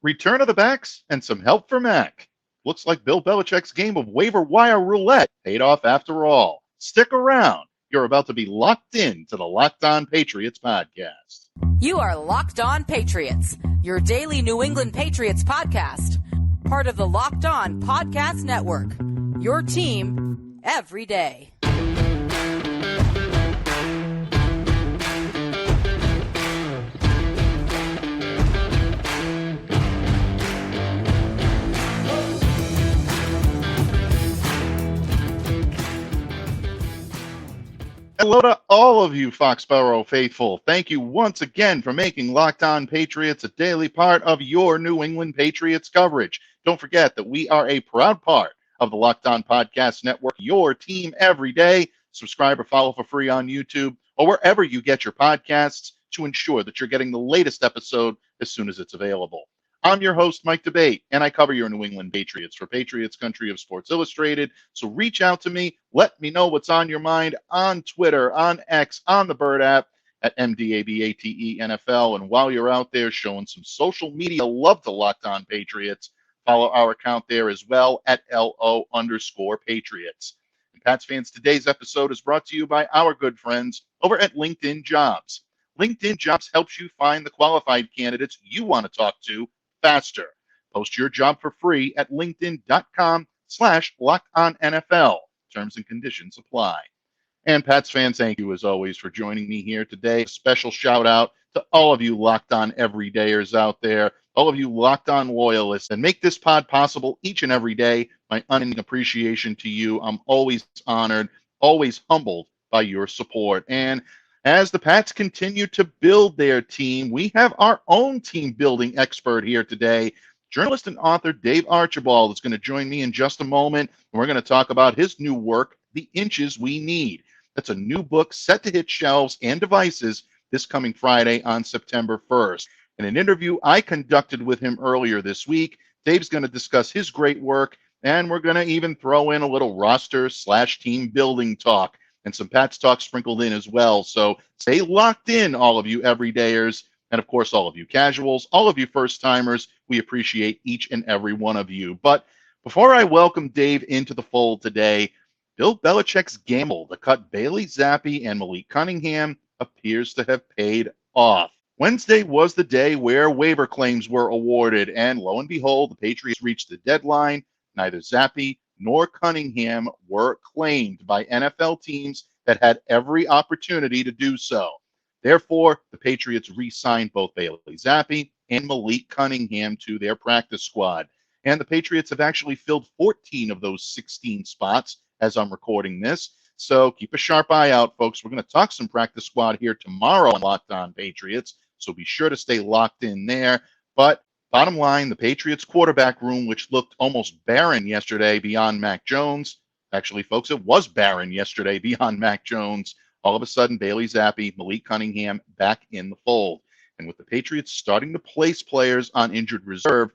return of the backs, and some help for Mac. Looks like Bill Belichick's game of Waiver-Wire Roulette paid off after all. Stick around. You're about to be locked in to the Locked On Patriots podcast. You are Locked On Patriots, your daily New England Patriots podcast. Part of the Locked On Podcast Network, your team every day. Hello to all of you Foxborough faithful. Thank you once again for making Locked On Patriots a daily part of your New England Patriots coverage. Don't forget that we are a proud part of the Locked On Podcast Network, your team every day. Subscribe or follow for free on YouTube or wherever you get your podcasts to ensure that you're getting the latest episode as soon as it's available. I'm your host, Mike Debate, and I cover your New England Patriots for Patriots Country of Sports Illustrated. So reach out to me. Let me know what's on your mind on Twitter, on X, on the Bird app at MDABATENFL. And while you're out there showing some social media love to Locked On Patriots, follow our account there as well at LO_Patriots. And Pats fans, today's episode is brought to you by our good friends over at LinkedIn Jobs. LinkedIn Jobs helps you find the qualified candidates you want to talk to faster. Post your job for free at linkedin.com/LockedOnNFL. Terms and conditions apply. And Pats fans, thank you as always for joining me here today. A special shout out to all of you Locked On everydayers out there, all of you Locked On loyalists, and make this pod possible each and every day. My unending appreciation to you. I'm always honored, always humbled by your support. And as the Pats continue to build their team, we have our own team building expert here today. Journalist and author Dave Archibald is going to join me in just a moment. And we're going to talk about his new work, The Inches We Need. That's a new book set to hit shelves and devices this coming Friday on September 1st. In an interview I conducted with him earlier this week, Dave's going to discuss his great work, and we're going to even throw in a little roster/team building talk and some Pats talk sprinkled in as well. So stay locked in, all of you everydayers, and of course, all of you casuals, all of you first-timers. We appreciate each and every one of you. But before I welcome Dave into the fold today, Bill Belichick's gamble to cut Bailey Zappe and Malik Cunningham appears to have paid off. Wednesday was the day where waiver claims were awarded, and lo and behold, the Patriots reached the deadline. Neither Zappe nor Cunningham were claimed by NFL teams that had every opportunity to do so. Therefore, the Patriots re-signed both Bailey Zappe and Malik Cunningham to their practice squad. And the Patriots have actually filled 14 of those 16 spots as I'm recording this. So keep a sharp eye out, folks. We're going to talk some practice squad here tomorrow on Locked On Patriots. So be sure to stay locked in there. But bottom line, the Patriots quarterback room, which looked almost barren yesterday beyond Mac Jones. Actually, folks, it was barren yesterday beyond Mac Jones. All of a sudden, Bailey Zappe, Malik Cunningham back in the fold. And with the Patriots starting to place players on injured reserve,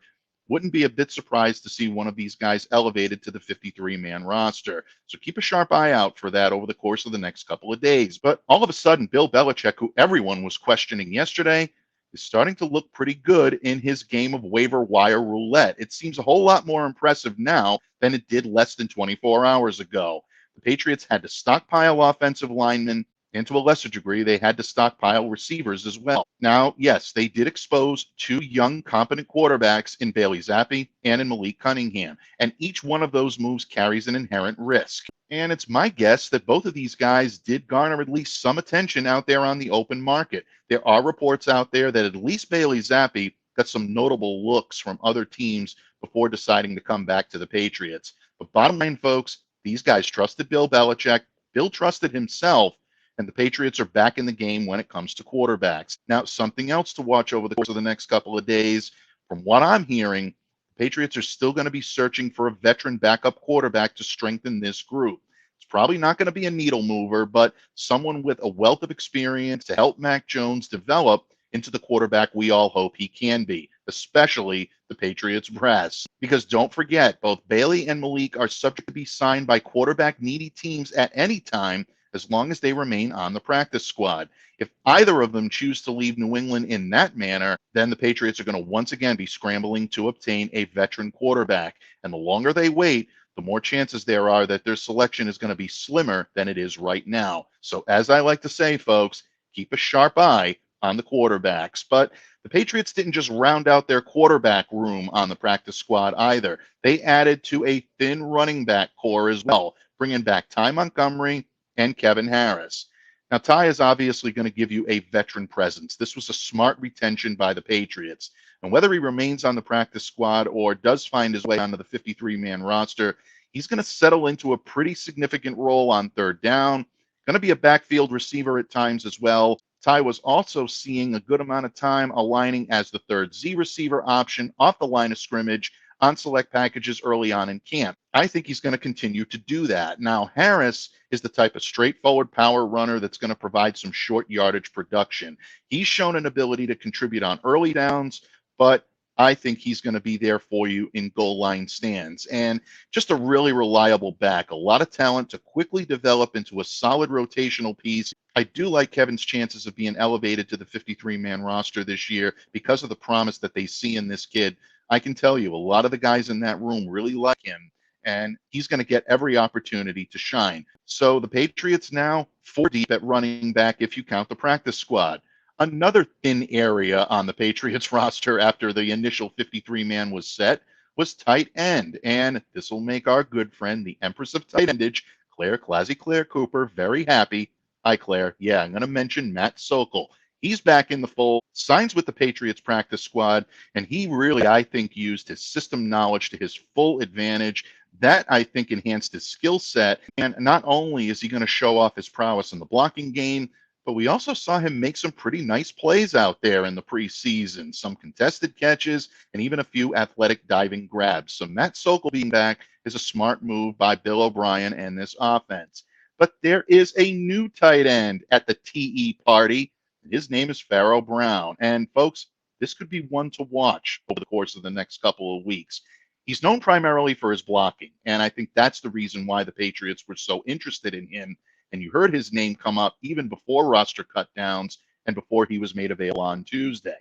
wouldn't be a bit surprised to see one of these guys elevated to the 53-man roster. So keep a sharp eye out for that over the course of the next couple of days. But all of a sudden, Bill Belichick, who everyone was questioning yesterday, is starting to look pretty good in his game of Waiver-Wire Roulette. It seems a whole lot more impressive now than it did less than 24 hours ago. The Patriots had to stockpile offensive linemen, and to a lesser degree, they had to stockpile receivers as well. Now, yes, they did expose two young, competent quarterbacks in Bailey Zappe and in Malik Cunningham, and each one of those moves carries an inherent risk. And it's my guess that both of these guys did garner at least some attention out there on the open market. There are reports out there that at least Bailey Zappe got some notable looks from other teams before deciding to come back to the Patriots. But bottom line, folks, these guys trusted Bill Belichick. Bill trusted himself, and the Patriots are back in the game when it comes to quarterbacks. Now, something else to watch over the course of the next couple of days. From what I'm hearing, the Patriots are still going to be searching for a veteran backup quarterback to strengthen this group. It's probably not going to be a needle mover, but someone with a wealth of experience to help Mac Jones develop into the quarterback we all hope he can be, especially the Patriots brass. Because don't forget, both Bailey and Malik are subject to be signed by quarterback-needy teams at any time, as long as they remain on the practice squad. If either of them choose to leave New England in that manner, then the Patriots are going to once again be scrambling to obtain a veteran quarterback. And the longer they wait, the more chances there are that their selection is going to be slimmer than it is right now. So as I like to say, folks, keep a sharp eye on the quarterbacks. But the Patriots didn't just round out their quarterback room on the practice squad either. They added to a thin running back core as well, bringing back Ty Montgomery and Kevin Harris. Now, Ty is obviously going to give you a veteran presence. This was a smart retention by the Patriots. And whether he remains on the practice squad or does find his way onto the 53-man roster, he's going to settle into a pretty significant role on third down. Going to be a backfield receiver at times as well. Ty was also seeing a good amount of time aligning as the third Z receiver option off the line of scrimmage on select packages early on in camp. I think he's going to continue to do that. Now, Harris is the type of straightforward power runner that's going to provide some short yardage production. He's shown an ability to contribute on early downs, but I think he's going to be there for you in goal line stands. And just a really reliable back, a lot of talent to quickly develop into a solid rotational piece. I do like Kevin's chances of being elevated to the 53-man roster this year because of the promise that they see in this kid. I can tell you, a lot of the guys in that room really like him, and he's going to get every opportunity to shine. So the Patriots now 4 deep at running back if you count the practice squad. Another thin area on the Patriots roster after the initial 53-man was set was tight end. And this will make our good friend, the Empress of tight endage, Claire Cooper, very happy. Hi, Claire. Yeah, I'm going to mention Matt Sokol. He's back in the fold, signs with the Patriots practice squad, and he really, I think, used his system knowledge to his full advantage. That, I think, enhanced his skill set. And not only is he going to show off his prowess in the blocking game, but we also saw him make some pretty nice plays out there in the preseason, some contested catches, and even a few athletic diving grabs. So Matt Sokol being back is a smart move by Bill O'Brien and this offense. But there is a new tight end at the TE party. His name is Pharaoh Brown. And folks, this could be one to watch over the course of the next couple of weeks. He's known primarily for his blocking, and I think that's the reason why the Patriots were so interested in him. And you heard his name come up even before roster cutdowns and before he was made available on Tuesday.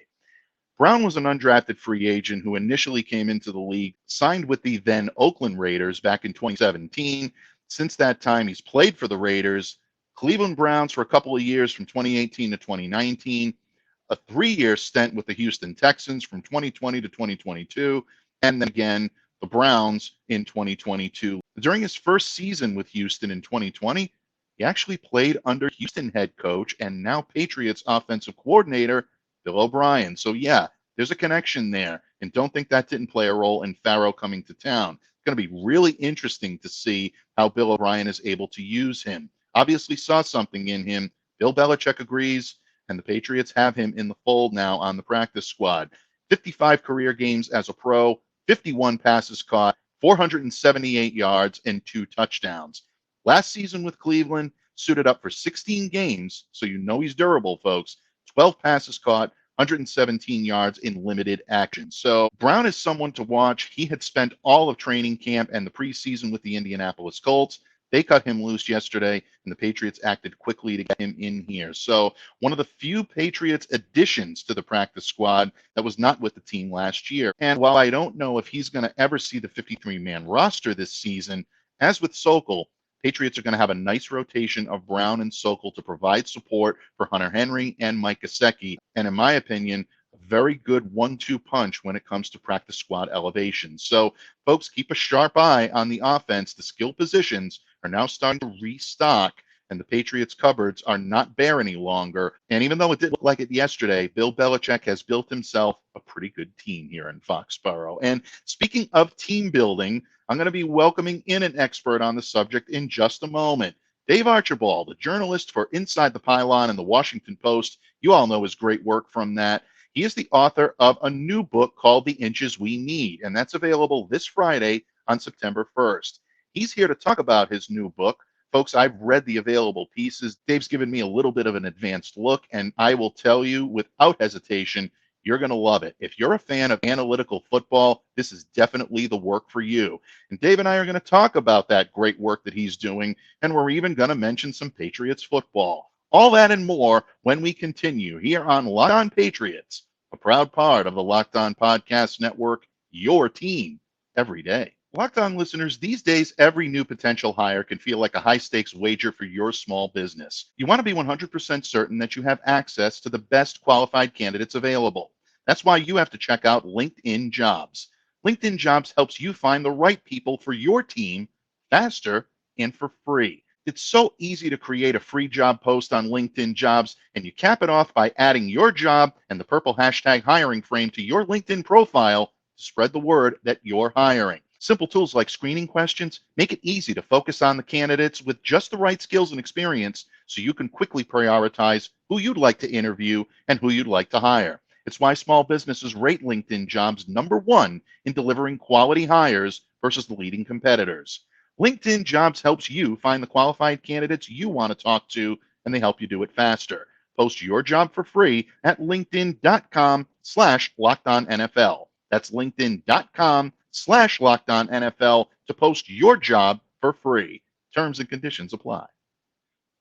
Brown was an undrafted free agent who initially came into the league, signed with the then Oakland Raiders back in 2017. Since that time, he's played for the Raiders, Cleveland Browns for a couple of years from 2018 to 2019, a 3-year stint with the Houston Texans from 2020 to 2022, and then again, the Browns in 2022. During his first season with Houston in 2020, he actually played under Houston head coach and now Patriots offensive coordinator, Bill O'Brien. So yeah, there's a connection there. And don't think that didn't play a role in Pharaoh coming to town. It's going to be really interesting to see how Bill O'Brien is able to use him. Obviously saw something in him. Bill Belichick agrees, and the Patriots have him in the fold now on the practice squad. 55 career games as a pro, 51 passes caught, 478 yards, and 2 touchdowns. Last season with Cleveland, suited up for 16 games, so you know he's durable, folks. 12 passes caught, 117 yards in limited action. So Brown is someone to watch. He had spent all of training camp and the preseason with the Indianapolis Colts. They cut him loose yesterday, and the Patriots acted quickly to get him in here. So one of the few Patriots additions to the practice squad that was not with the team last year. And while I don't know if he's going to ever see the 53-man roster this season, as with Sokol, Patriots are going to have a nice rotation of Brown and Sokol to provide support for Hunter Henry and Mike Gesicki. And in my opinion, a very good 1-2 punch when it comes to practice squad elevation. So, folks, keep a sharp eye on the offense. The skill positions are now starting to restock, and the Patriots' cupboards are not bare any longer. And even though it didn't look like it yesterday, Bill Belichick has built himself a pretty good team here in Foxborough. And speaking of team building, I'm going to be welcoming in an expert on the subject in just a moment. Dave Archibald, a journalist for Inside the Pylon and the Washington Post. You all know his great work from that. He is the author of a new book called The Inches We Need, and that's available this Friday on September 1st. He's here to talk about his new book. Folks, I've read the available pieces. Dave's given me a little bit of an advanced look, and I will tell you without hesitation, You're going to love it. If you're a fan of analytical football, this is definitely the work for you. And Dave and I are going to talk about that great work that he's doing, and we're even going to mention some Patriots football. All that and more when we continue here on Locked On Patriots, a proud part of the Locked On Podcast Network, your team every day. Locked On listeners, these days, every new potential hire can feel like a high-stakes wager for your small business. You want to be 100% certain that you have access to the best qualified candidates available. That's why you have to check out LinkedIn Jobs. LinkedIn Jobs helps you find the right people for your team faster and for free. It's so easy to create a free job post on LinkedIn Jobs, and you cap it off by adding your job and the purple hashtag hiring frame to your LinkedIn profile to spread the word that you're hiring. Simple tools like screening questions make it easy to focus on the candidates with just the right skills and experience so you can quickly prioritize who you'd like to interview and who you'd like to hire. It's why small businesses rate LinkedIn Jobs #1 in delivering quality hires versus the leading competitors. LinkedIn Jobs helps you find the qualified candidates you want to talk to, and they help you do it faster. Post your job for free at linkedin.com/LockedOnNFL. That's linkedin.com/LockedOnNFL to post your job for free. Terms and conditions apply.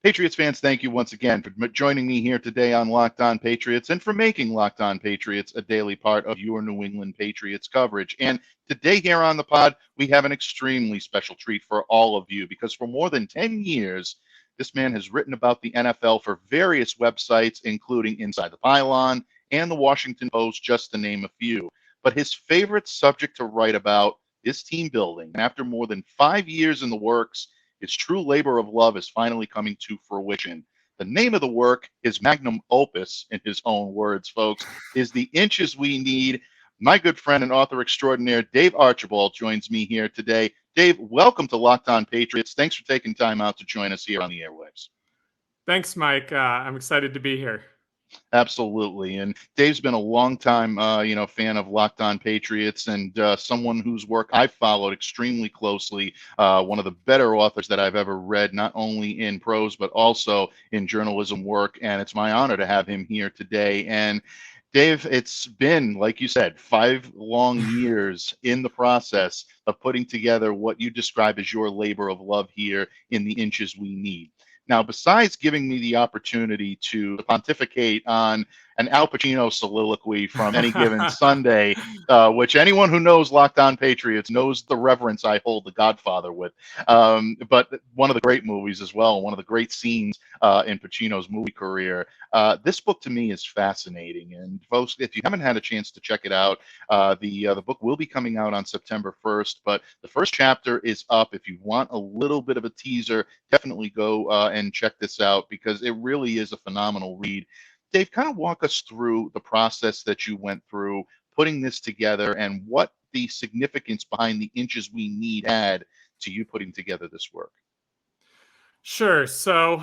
Patriots fans, thank you once again for joining me here today on Locked On Patriots and for making Locked On Patriots a daily part of your New England Patriots coverage. And today here on the pod, we have an extremely special treat for all of you because for more than 10 years, this man has written about the NFL for various websites, including Inside the Pylon and the Washington Post, just to name a few. But his favorite subject to write about is team building. And after more than 5 years in the works, his true labor of love is finally coming to fruition. The name of the work, his magnum opus, in his own words, folks, is The Inches We Need. My good friend and author extraordinaire, Dave Archibald, joins me here today. Dave, welcome to Locked On Patriots. Thanks for taking time out to join us here on the airwaves. Thanks, Mike. I'm excited to be here. Absolutely. And Dave's been a long time, fan of Locked On Patriots and someone whose work I've followed extremely closely. One of the better authors that I've ever read, not only in prose, but also in journalism work. And it's my honor to have him here today. And Dave, it's been, like you said, 5 long years in the process of putting together what you describe as your labor of love here in The Inches We Need. Now, besides giving me the opportunity to pontificate on an Al Pacino soliloquy from any given Sunday, which anyone who knows Locked On Patriots knows the reverence I hold The Godfather with, but one of the great movies as well, one of the great scenes in Pacino's movie career. This book to me is fascinating. And folks, if you haven't had a chance to check it out, the book will be coming out on September 1st, but the first chapter is up. If you want a little bit of a teaser, definitely go and check this out because it really is a phenomenal read. Dave, kind of walk us through the process that you went through putting this together and what the significance behind The Inches We Need had to you putting together this work. Sure. So,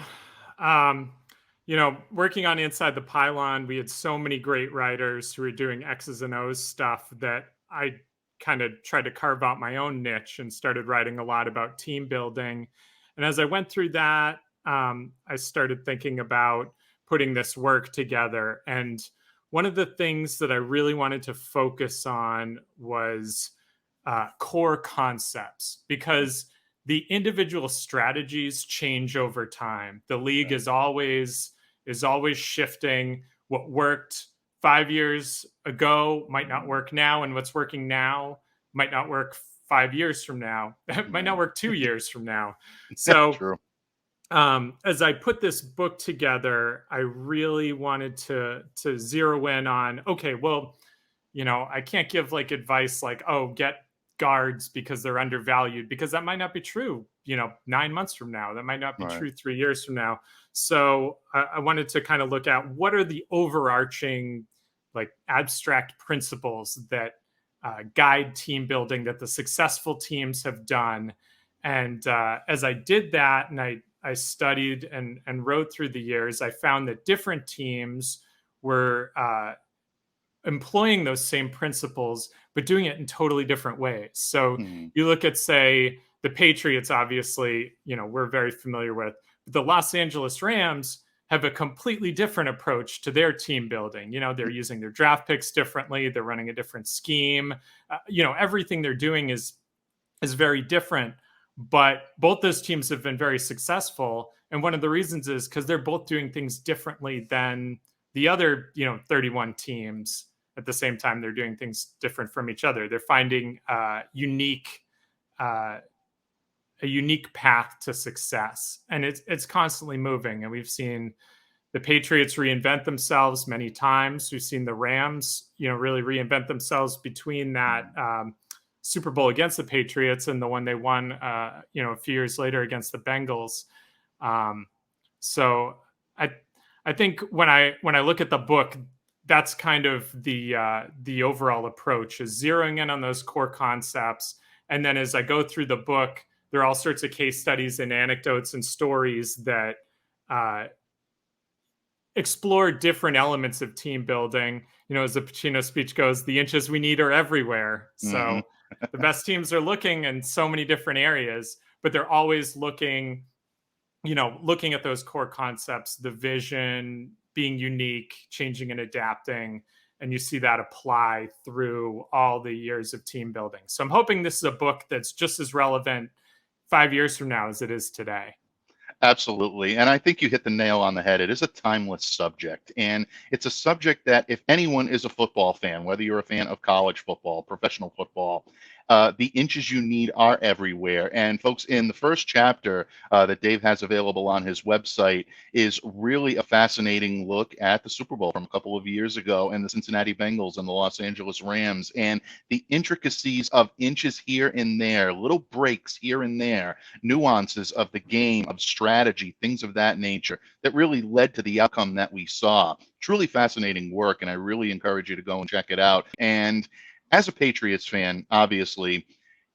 working on Inside the Pylon, we had so many great writers who were doing X's and O's stuff that I kind of tried to carve out my own niche and started writing a lot about team building. And as I went through that, I started thinking about putting this work together. And one of the things that I really wanted to focus on was core concepts, because the individual strategies change over time. The league is always shifting. What worked 5 years ago might not work now, and what's working now might not work 5 years from now. That might not work 2 years from now. So True. As I put this book together, I really wanted to zero in on, okay, well, I can't give like advice like, oh, get guards because they're undervalued, because that might not be true, 9 months from now. That might not be true 3 years from now. So I wanted to kind of look at what are the overarching, like abstract principles that guide team building that the successful teams have done. And as I did that, and I studied and wrote through the years, I found that different teams were employing those same principles, but doing it in totally different ways. So you look at, say, the Patriots, obviously, we're very familiar with. The Los Angeles Rams, have a completely different approach to their team building. They're using their draft picks differently. They're running a different scheme. Everything they're doing is very different, but both those teams have been very successful. And one of the reasons is because they're both doing things differently than the other, 31 teams. At the same time, they're doing things different from each other. They're finding a unique path to success, and it's constantly moving. And we've seen the Patriots reinvent themselves many times. We've seen the Rams, really reinvent themselves between that Super Bowl against the Patriots and the one they won, a few years later against the Bengals. So I think when I look at the book, that's kind of the overall approach, is zeroing in on those core concepts. And then as I go through the book, there are all sorts of case studies and anecdotes and stories that explore different elements of team building. As the Pacino speech goes, the inches we need are everywhere. So the best teams are looking in so many different areas, but they're always looking at those core concepts, the vision, being unique, changing and adapting. And you see that apply through all the years of team building. So I'm hoping this is a book that's just as relevant 5 years from now as it is today. Absolutely. And I think you hit the nail on the head. It is a timeless subject. And it's a subject that if anyone is a football fan, whether you're a fan of college football, professional football, the inches you need are everywhere. And folks, in the first chapter that Dave has available on his website is really a fascinating look at the Super Bowl from a couple of years ago and the Cincinnati Bengals and the Los Angeles Rams, and the intricacies of inches here and there, little breaks here and there, nuances of the game, of strategy, things of that nature that really led to the outcome that we saw. Truly fascinating work, and I really encourage you to go and check it out. And as a Patriots fan, obviously,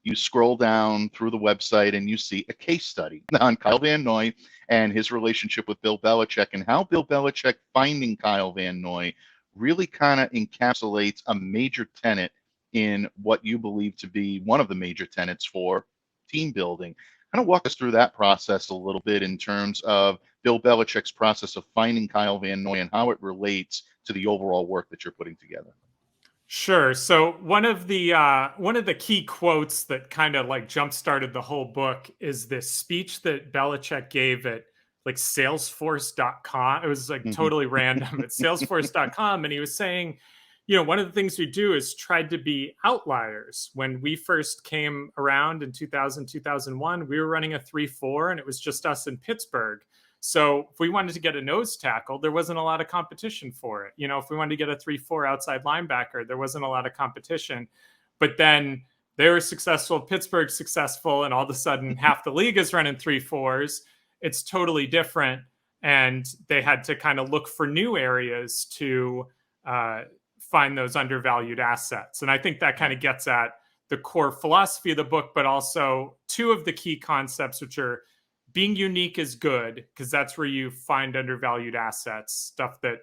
you scroll down through the website and you see a case study on Kyle Van Noy and his relationship with Bill Belichick, and how Bill Belichick finding Kyle Van Noy really kind of encapsulates a major tenet in what you believe to be one of the major tenets for team building. Kind of walk us through that process a little bit in terms of Bill Belichick's process of finding Kyle Van Noy and how it relates to the overall work that you're putting together. Sure. So one of the key quotes that kind of like jump-started the whole book is this speech that Belichick gave at like Salesforce.com. It was like totally random at Salesforce.com. And he was saying, one of the things we do is try to be outliers. When we first came around in 2000, 2001, we were running a 3-4, and it was just us in Pittsburgh. So if we wanted to get a nose tackle, there wasn't a lot of competition for it. If we wanted to get a 3-4 outside linebacker, there wasn't a lot of competition. But then they were successful, Pittsburgh successful, and all of a sudden half the league is running 3-4s. It's totally different. And they had to kind of look for new areas to find those undervalued assets. And I think that kind of gets at the core philosophy of the book, but also two of the key concepts, which are being unique is good, because that's where you find undervalued assets, stuff that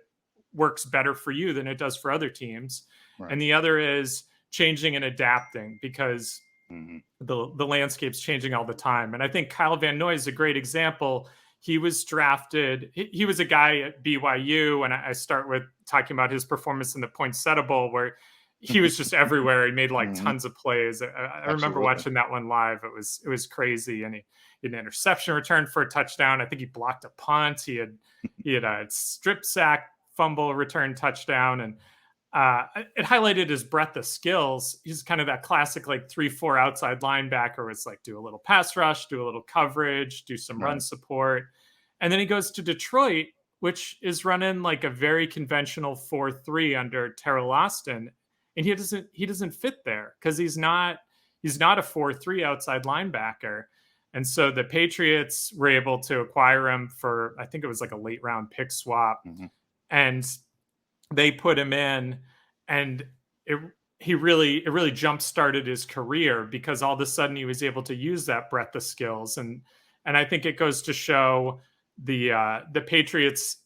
works better for you than it does for other teams. Right. And the other is changing and adapting, because the landscape's changing all the time. And I think Kyle Van Noy is a great example. He was drafted. He was a guy at BYU, and I start with talking about his performance in the Poinsettia Bowl, where he was just everywhere. He made like tons of plays. I remember watching that one live. It was crazy. And he had an interception return for a touchdown. I think he blocked a punt. He had a strip sack, fumble, return touchdown. And it highlighted his breadth of skills. He's kind of that classic like 3-4 outside linebacker. It's like do a little pass rush, do a little coverage, do some run support. And then he goes to Detroit, which is running like a very conventional 4-3 under Terrell Austin. And he doesn't fit there because he's not a 4-3 outside linebacker. And so the Patriots were able to acquire him for, I think it was like a late round pick swap. And they put him in, and it really jump started his career, because all of a sudden he was able to use that breadth of skills. And I think it goes to show the Patriots,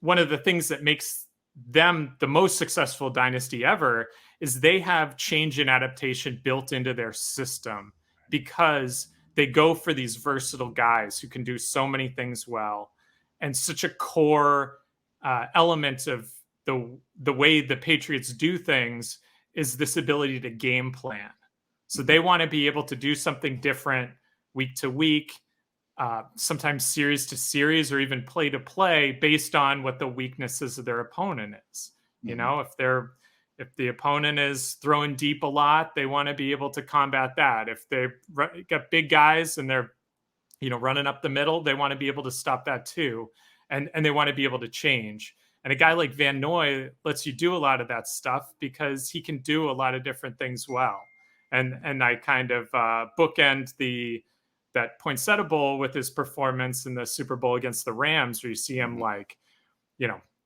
one of the things that makes them the most successful dynasty ever is they have change and adaptation built into their system, because they go for these versatile guys who can do so many things well. and such a core element of the way the Patriots do things is this ability to game plan. So they want to be able to do something different week to week, sometimes series to series, or even play to play based on what the weaknesses of their opponent is. You know, if the opponent is throwing deep a lot, they want to be able to combat that. If they've got big guys and they're, running up the middle, they want to be able to stop that too. And they want to be able to change. And a guy like Van Noy lets you do a lot of that stuff because he can do a lot of different things well. And I kind of bookend that Poinsettia Bowl with his performance in the Super Bowl against the Rams, where you see him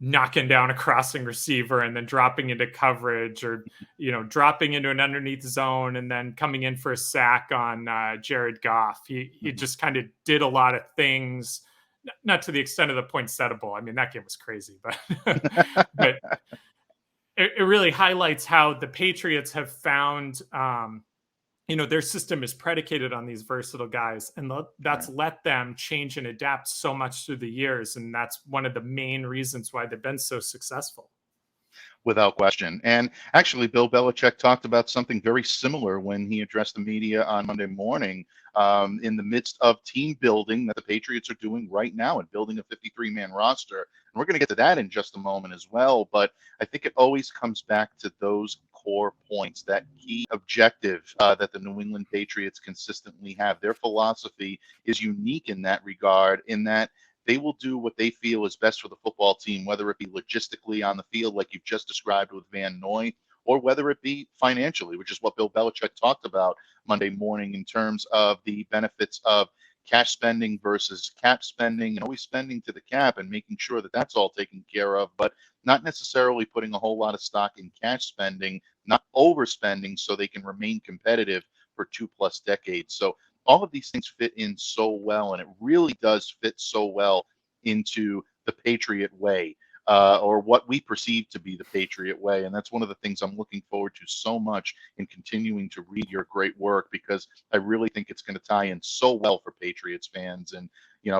knocking down a crossing receiver and then dropping into coverage, or dropping into an underneath zone and then coming in for a sack on Jared Goff. He just kind of did a lot of things, not to the extent of the Poinsettia Bowl. I mean, that game was crazy, but it really highlights how the Patriots have found, their system is predicated on these versatile guys, and that's let them change and adapt so much through the years. And that's one of the main reasons why they've been so successful. Without question. And actually, Bill Belichick talked about something very similar when he addressed the media on Monday morning, in the midst of team building that the Patriots are doing right now and building a 53-man roster. And we're going to get to that in just a moment as well. But I think it always comes back to those core points, that key objective that the New England Patriots consistently have. Their philosophy is unique in that regard, in that they will do what they feel is best for the football team, whether it be logistically on the field, like you've just described with Van Noy, or whether it be financially, which is what Bill Belichick talked about Monday morning in terms of the benefits of cash spending versus cap spending, and always spending to the cap and making sure that that's all taken care of, but not necessarily putting a whole lot of stock in cash spending, not overspending so they can remain competitive for 2+ decades. So all of these things fit in so well, and it really does fit so well into the Patriot way, or what we perceive to be the Patriot way. And that's one of the things I'm looking forward to so much in continuing to read your great work, because I really think it's going to tie in so well for Patriots fans. And,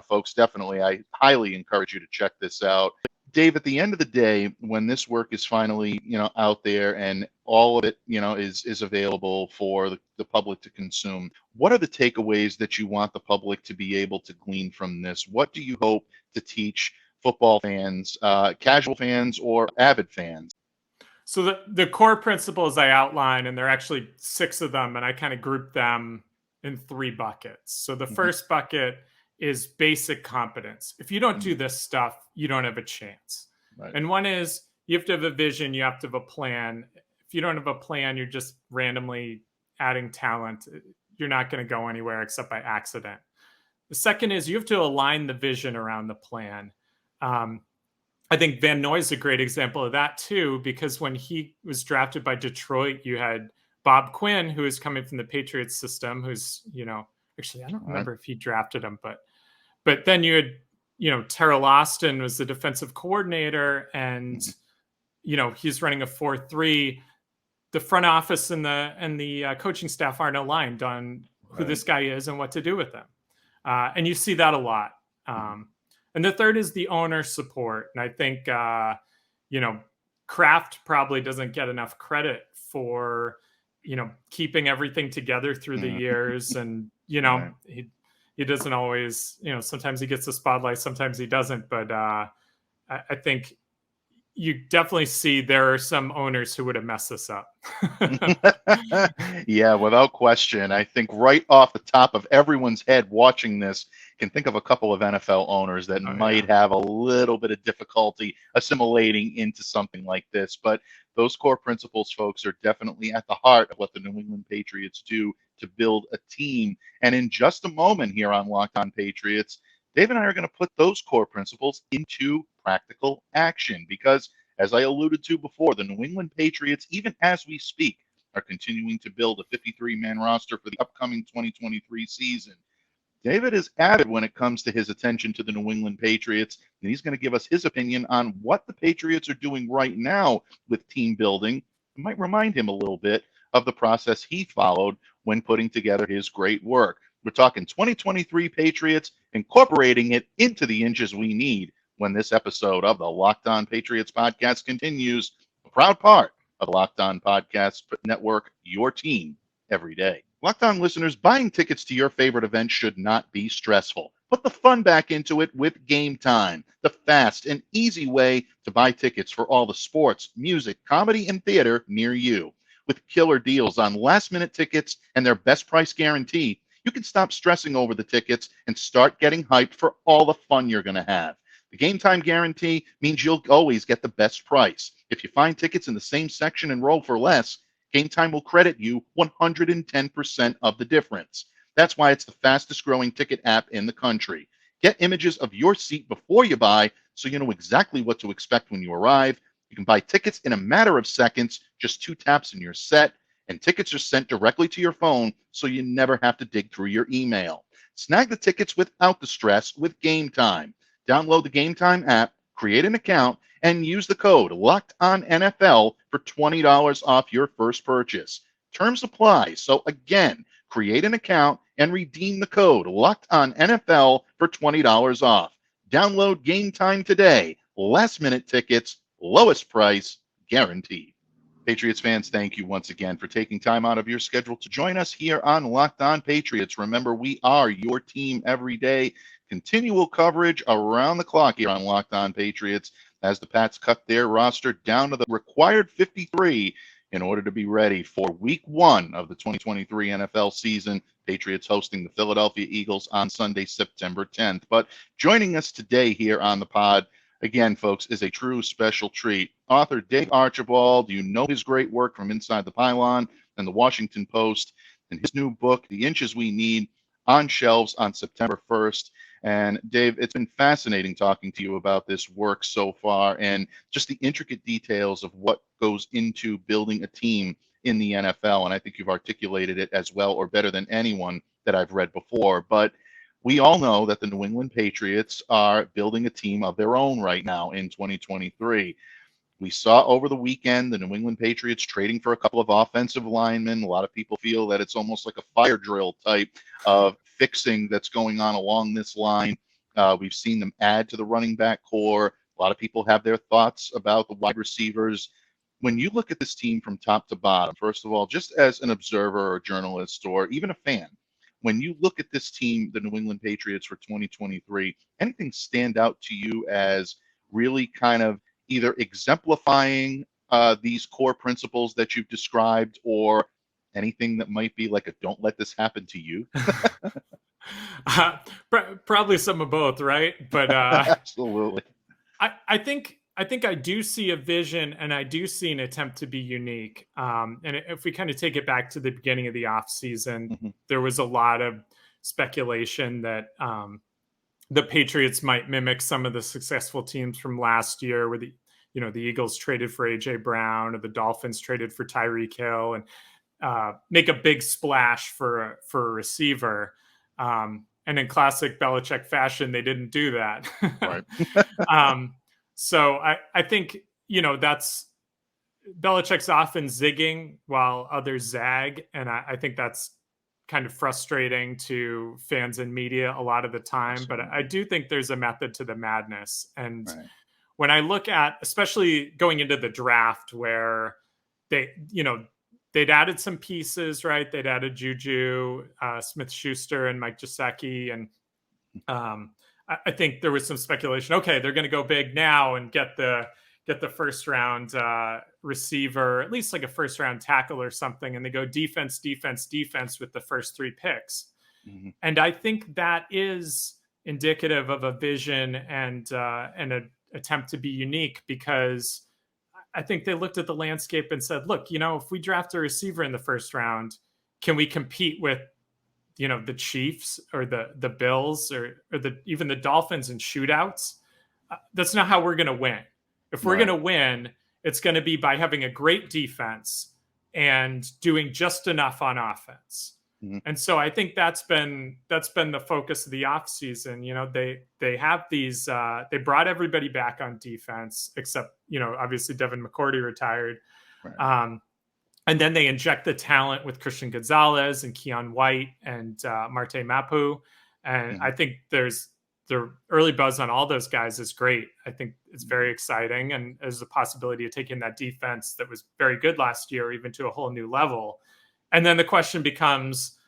folks, definitely, I highly encourage you to check this out. Dave, at the end of the day, when this work is finally, out there and all of it, is available for the public to consume, what are the takeaways that you want the public to be able to glean from this? What do you hope to teach football fans, casual fans, or avid fans? So the core principles I outline, and there are actually 6 of them, and I kind of group them in 3 buckets. So the first bucket is basic competence. If you don't do this stuff, you don't have a chance. Right. And one is, you have to have a vision, you have to have a plan. If you don't have a plan, you're just randomly adding talent. You're not going to go anywhere except by accident. The second is, you have to align the vision around the plan. I think Van Noy is a great example of that too, because when he was drafted by Detroit, you had Bob Quinn, who is coming from the Patriots system, who's, actually, I don't remember if he drafted him, but then you had, Terrell Austin was the defensive coordinator, and, he's running a 4-3. The front office and the coaching staff aren't aligned on who this guy is and what to do with him. And you see that a lot. And the third is the owner support. And I think, Kraft probably doesn't get enough credit for, keeping everything together through the years. And, he doesn't always, sometimes he gets the spotlight, sometimes he doesn't. But I think you definitely see there are some owners who would have messed this up. Yeah, without question. I think right off the top of everyone's head watching this can think of a couple of NFL owners that might have a little bit of difficulty assimilating into something like this. But those core principles, folks, are definitely at the heart of what the New England Patriots do to build a team. And in just a moment here on Locked On Patriots, Dave and I are going to put those core principles into practical action, because, as I alluded to before, the New England Patriots, even as we speak, are continuing to build a 53-man roster for the upcoming 2023 season. David is avid when it comes to his attention to the New England Patriots, and he's going to give us his opinion on what the Patriots are doing right now with team building. It might remind him a little bit of the process he followed when putting together his great work. We're talking 2023 Patriots, incorporating it into the inches we need when this episode of the Locked On Patriots podcast continues. A proud part of the Locked On Podcast Network, your team every day. Locked On listeners, buying tickets to your favorite event should not be stressful. Put the fun back into it with Gametime, the fast and easy way to buy tickets for all the sports, music, comedy, and theater near you. With killer deals on last-minute tickets and their best price guarantee, you can stop stressing over the tickets and start getting hyped for all the fun you're going to have. The Gametime guarantee means you'll always get the best price. If you find tickets in the same section and row for less, Gametime will credit you 110% of the difference. That's why it's the fastest growing ticket app in the country. Get images of your seat before you buy so you know exactly what to expect when you arrive. You can buy tickets in a matter of seconds, just 2 taps and you're set. And tickets are sent directly to your phone so you never have to dig through your email. Snag the tickets without the stress with Gametime. Download the Gametime app, create an account, and use the code LOCKEDONNFL for $20 off your first purchase. Terms apply. So again, create an account and redeem the code LOCKEDONNFL for $20 off. Download Gametime today. Last minute tickets, lowest price, guaranteed. Patriots fans, thank you once again for taking time out of your schedule to join us here on Locked On Patriots. Remember, we are your team every day. Continual coverage around the clock here on Locked On Patriots as the Pats cut their roster down to the required 53 in order to be ready for Week 1 of the 2023 NFL season. Patriots hosting the Philadelphia Eagles on Sunday, September 10th. But joining us today here on the pod, again, folks, is a true special treat. Author Dave Archibald, you know his great work from Inside the Pylon and the Washington Post, and his new book, The Inches We Need, on shelves on September 1st. And Dave, it's been fascinating talking to you about this work so far and just the intricate details of what goes into building a team in the NFL. And I think you've articulated it as well or better than anyone that I've read before. But we all know that the New England Patriots are building a team of their own right now in 2023. We saw over the weekend the New England Patriots trading for a couple of offensive linemen. A lot of people feel that it's almost like a fire drill type of fixing that's going on along this line. We've seen them add to the running back core. A lot of people have their thoughts about the wide receivers. When you look at this team from top to bottom, first of all, just as an observer or journalist or even a fan, when you look at this team, the New England Patriots for 2023, anything stand out to you as really kind of either exemplifying these core principles that you've described or anything that might be like a don't let this happen to you? Probably some of both, right? But absolutely. I think I do see a vision and I do see an attempt to be unique. And if we kind of take it back to the beginning of the offseason, there was a lot of speculation that the Patriots might mimic some of the successful teams from last year where the Eagles traded for A.J. Brown or the Dolphins traded for Tyreek Hill and make a big splash for a receiver. And in classic Belichick fashion, they didn't do that. Right. So I think, that's Belichick's often zigging while others zag. And I think that's kind of frustrating to fans and media a lot of the time. But I do think there's a method to the madness. And when I look at, especially going into the draft where they'd added some pieces, right? They'd added Juju, Smith-Schuster, and Mike Gesicki. And I think there was some speculation. Okay, they're going to go big now and get the first round receiver, at least like a first round tackle or something. And they go defense with the first 3 picks. Mm-hmm. And I think that is indicative of a vision and an attempt to be unique, because I think they looked at the landscape and said, look, if we draft a receiver in the first round, can we compete with, the Chiefs or the Bills or even the Dolphins in shootouts? That's not how we're going to win. If we're going to win, it's going to be by having a great defense and doing just enough on offense. Mm-hmm. And so I think that's been the focus of the offseason. They have these, they brought everybody back on defense, except, obviously Devin McCourty retired. Right. And then they inject the talent with Christian Gonzalez and Keon White and Marte Mapu. And I think the early buzz on all those guys is great. I think it's very exciting. And there's a possibility of taking that defense that was very good last year, even to a whole new level. And then the question becomes,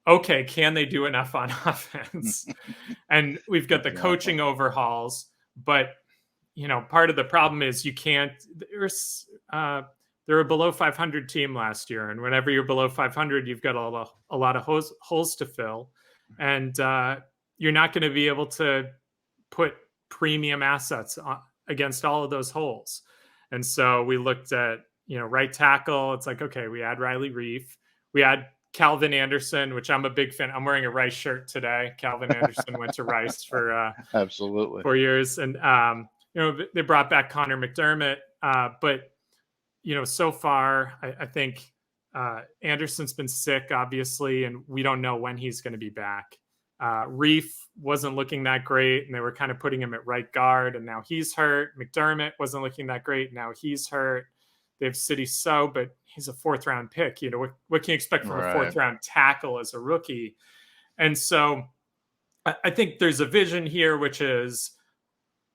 okay, can they do enough on offense? And we've got the coaching overhauls, but part of the problem is you can't, they're a below 500 team last year. And whenever you're below 500, you've got a lot of holes to fill. And you're not going to be able to put premium assets against all of those holes. And so we looked at, right tackle. It's like, okay, we add Riley Reif. We add Calvin Anderson, which I'm a big fan. I'm wearing a Rice shirt today. Calvin Anderson went to Rice for absolutely 4 years. And, they brought back Connor McDermott. But, so far, I think Anderson's been sick, obviously, and we don't know when he's going to be back. Reif wasn't looking that great, and they were kind of putting him at right guard, and now he's hurt. McDermott wasn't looking that great, now he's hurt. They have City So, but he's a 4th-round pick. What can you expect from a 4th-round tackle as a rookie? And so I think there's a vision here, which is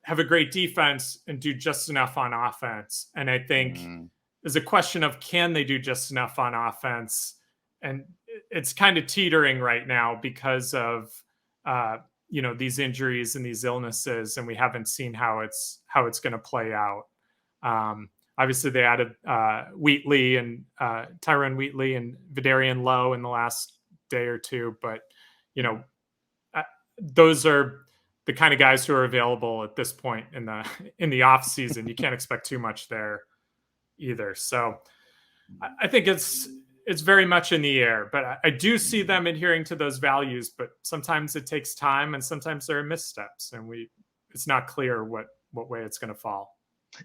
have a great defense and do just enough on offense. And I think there's a question of, can they do just enough on offense? And it's kind of teetering right now because of, these injuries and these illnesses, and we haven't seen how it's going to play out. Obviously, they added Wheatley and Tyron Wheatley and Vidarian Lowe in the last day or two, but those are the kind of guys who are available at this point in the off season. You can't expect too much there either. So I think it's very much in the air, but I do see them adhering to those values, but sometimes it takes time and sometimes there are missteps, and it's not clear what way it's going to fall.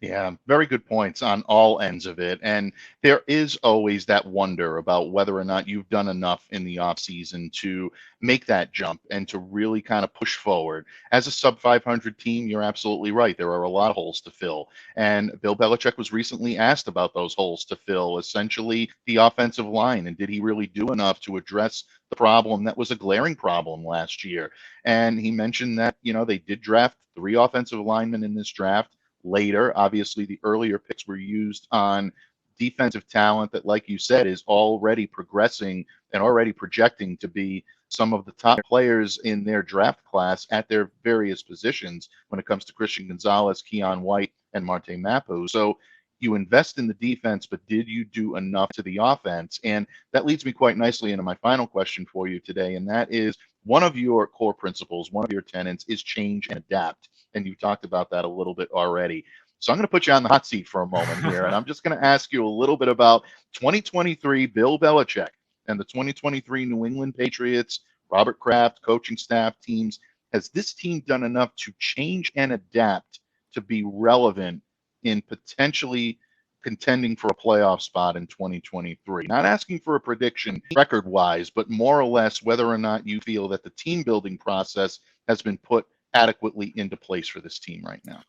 Yeah, very good points on all ends of it. And there is always that wonder about whether or not you've done enough in the offseason to make that jump and to really kind of push forward. As a sub 500 team, you're absolutely right. There are a lot of holes to fill. And Bill Belichick was recently asked about those holes to fill, essentially the offensive line. And did he really do enough to address the problem that was a glaring problem last year? And he mentioned that, they did draft 3 offensive linemen in this draft. Later, obviously, the earlier picks were used on defensive talent that, like you said, is already progressing and already projecting to be some of the top players in their draft class at their various positions when it comes to Christian Gonzalez, Keon White, and Marte Mapu. So you invest in the defense, but did you do enough to the offense? And that leads me quite nicely into my final question for you today, and that is, one of your core principles, one of your tenets is change and adapt. And you talked about that a little bit already. So I'm going to put you on the hot seat for a moment here, and I'm just going to ask you a little bit about 2023 Bill Belichick and the 2023 New England Patriots, Robert Kraft, coaching staff, teams. Has this team done enough to change and adapt to be relevant in potentially contending for a playoff spot in 2023? Not asking for a prediction record-wise, but more or less whether or not you feel that the team-building process has been put adequately into place for this team right now.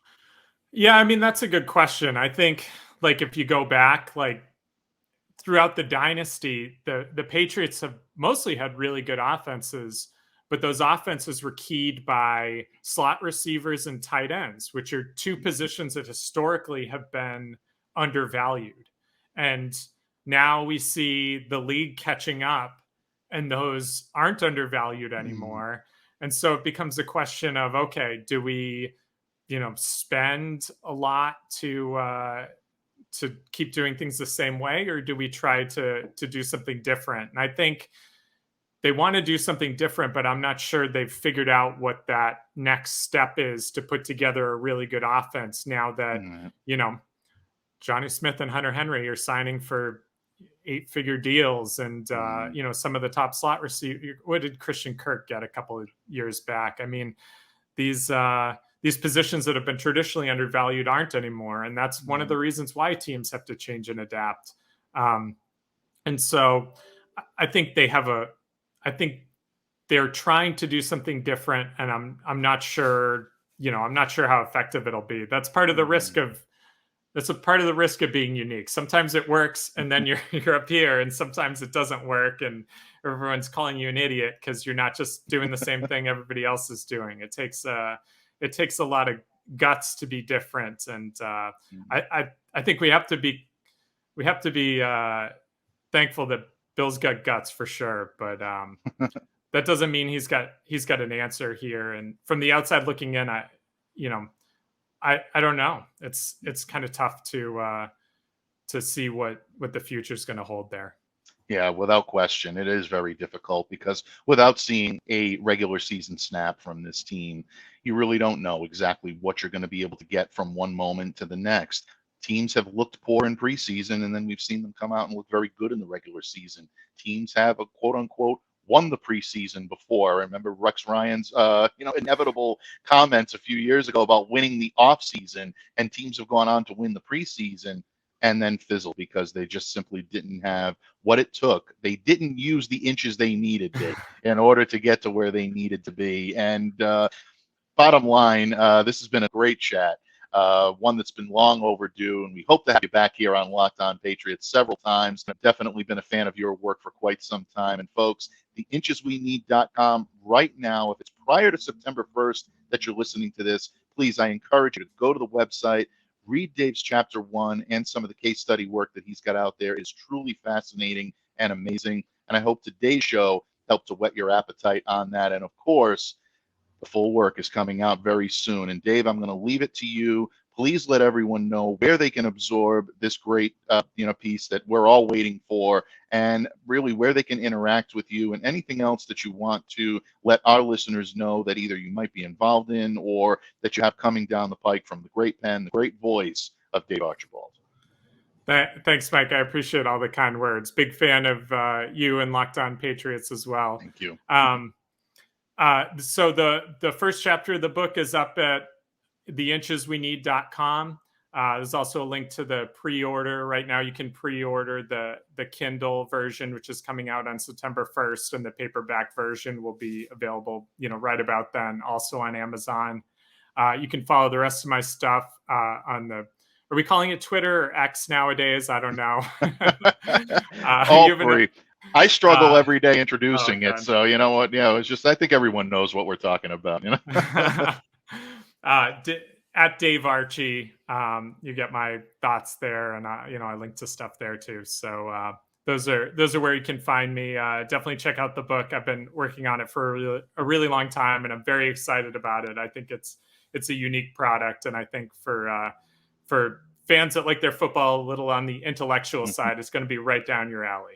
Yeah, I mean, that's a good question. I think, if you go back, throughout the dynasty, the Patriots have mostly had really good offenses, but those offenses were keyed by slot receivers and tight ends, which are 2 positions that historically have been undervalued. And now we see the league catching up, and those aren't undervalued anymore. And so it becomes a question of, okay, do we, spend a lot to keep doing things the same way, or do we try to do something different? And I think they want to do something different, but I'm not sure they've figured out what that next step is to put together a really good offense now that, Johnny Smith and Hunter Henry are signing for 8-figure deals, and some of the top slot receivers. What did Christian Kirk get a couple of years back? I mean, these positions that have been traditionally undervalued aren't anymore, and that's one of the reasons why teams have to change and adapt. And so, I think I think they're trying to do something different, and I'm not sure. I'm not sure how effective it'll be. That's part of the risk of that's a part of the risk of being unique. Sometimes it works, and then you're up here, and sometimes it doesn't work, and everyone's calling you an idiot because you're not just doing the same thing everybody else is doing. It takes a lot of guts to be different, and I think we have to be thankful that Bill's got guts for sure, but that doesn't mean he's got an answer here. And from the outside looking in, I don't know. It's kind of tough to see what the future is going to hold there. Yeah, without question, it is very difficult because without seeing a regular season snap from this team, you really don't know exactly what you're going to be able to get from one moment to the next. Teams have looked poor in preseason, and then we've seen them come out and look very good in the regular season. Teams have a quote unquote won the preseason before. I remember Rex Ryan's inevitable comments a few years ago about winning the offseason, and teams have gone on to win the preseason and then fizzle because they just simply didn't have what it took. They didn't use the inches they needed in order to get to where they needed to be. And bottom line, this has been a great chat, one that's been long overdue, and we hope to have you back here on Locked On Patriots several times. I've definitely been a fan of your work for quite some time. And folks, theinchesweneed.com right now, if it's prior to September 1st that you're listening to this, please, I encourage you to go to the website, read Dave's chapter 1 and some of the case study work that he's got out there. Is truly fascinating and amazing. And I hope today's show helped to whet your appetite on that. And of course, the full work is coming out very soon. And Dave, I'm going to leave it to you. Please let everyone know where they can absorb this great piece that we're all waiting for, and really where they can interact with you and anything else that you want to let our listeners know that either you might be involved in or that you have coming down the pike from the great pen, the great voice of Dave Archibald. Thanks, Mike. I appreciate all the kind words. Big fan of you and Locked On Patriots as well. Thank you. So the first chapter of the book is up at theinchesweneed.com. There's also a link to the pre-order. Right now you can pre-order the Kindle version, which is coming out on September 1st, and the paperback version will be available, right about then, also on Amazon. You can follow the rest of my stuff on the, are we calling it Twitter or X nowadays? I don't know. All three. I struggle every day introducing it. So you know what? Yeah, it's just, I think everyone knows what we're talking about. At Dave Archie, you get my thoughts there, and I link to stuff there too. So those are where you can find me. Definitely check out the book. I've been working on it for a really long time, and I'm very excited about it. I think it's a unique product, and I think for fans that like their football a little on the intellectual side, it's going to be right down your alley.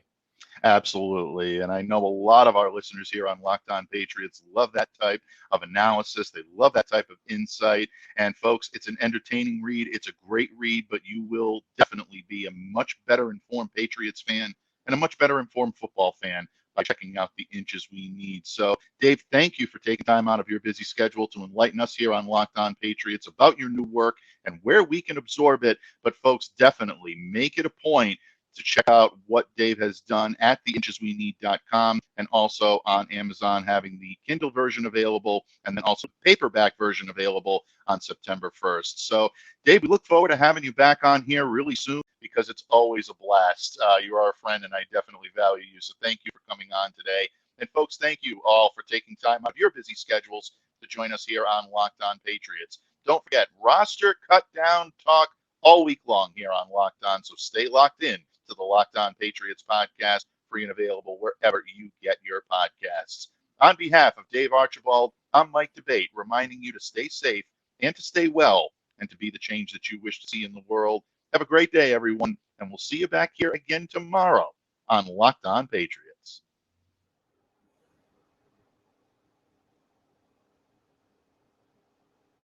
Absolutely. And I know a lot of our listeners here on Locked On Patriots love that type of analysis. They love that type of insight. And folks, it's an entertaining read. It's a great read, but you will definitely be a much better informed Patriots fan and a much better informed football fan by checking out The Inches We Need. So, Dave, thank you for taking time out of your busy schedule to enlighten us here on Locked On Patriots about your new work and where we can absorb it. But folks, definitely make it a point to check out what Dave has done at theinchesweneed.com, and also on Amazon, having the Kindle version available and then also the paperback version available on September 1st. So, Dave, we look forward to having you back on here really soon because it's always a blast. You are a friend, and I definitely value you. So thank you for coming on today. And folks, thank you all for taking time out of your busy schedules to join us here on Locked On Patriots. Don't forget, roster cut down talk all week long here on Locked On. So stay locked in to the Locked On Patriots podcast, free and available wherever you get your podcasts. On behalf of Dave Archibald, I'm Mike Debate, reminding you to stay safe and to stay well and to be the change that you wish to see in the world. Have a great day, everyone, and we'll see you back here again tomorrow on Locked On Patriots.